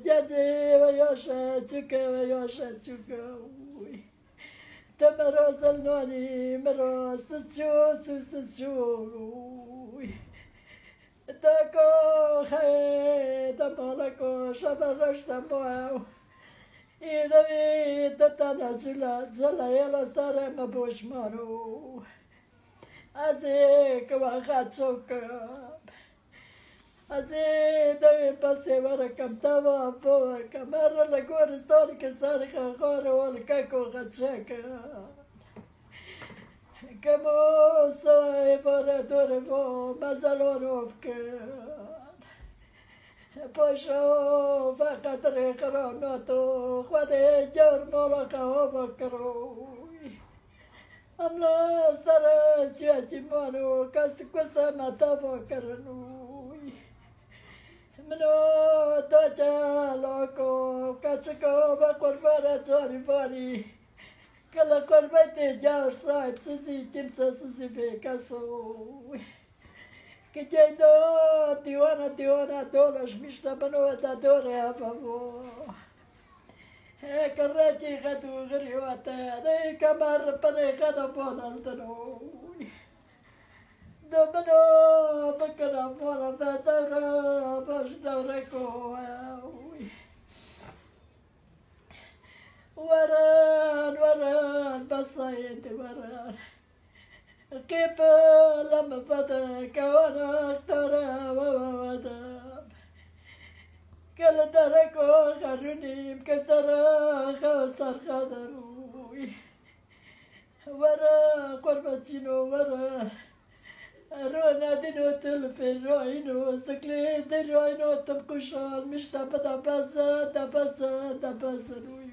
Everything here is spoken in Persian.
جدي وياشا تشكا وياشا تشكا تمراس النوني مراس تشو سوسو تاكو خي تمالكو شبرش تمواو إذا بيت تنازلا زلا يلا سارة ما بوش مارو أزيك وخات سوكا أزيد بسي وركم توا فوق مرة لقور ستورك سارخة خور والكاكو غتشاكا كمو صايب وردور فو مازالون وفكان باشو فقط ريقراناتو خودي جور مولقا وفكروي أملا سرا جاجي مانو كسكوسا ما تفكرنوي منو توجا لوكو كاتشكو بقربانا جاري فاني كلا قربتي جار صاحب سيسي جمسا سيسي في كاسوي كجيدو ديوانا دولش مشتا منو دا دوري هفافو هيك الراجي غدو غريواتا هيك مر بني غدا فونا الدنوي دمنو بكنا فونا بدغا باش دوركو وران بصيد وران كيف لما فتك وانا اخترى ووداب كل تركو غرني مكسرة خسر خضروي ورا قربتشينو ورا رونا دينو تلفين روينو سكلي دين روينو تبكشان مش تبدا بسا روي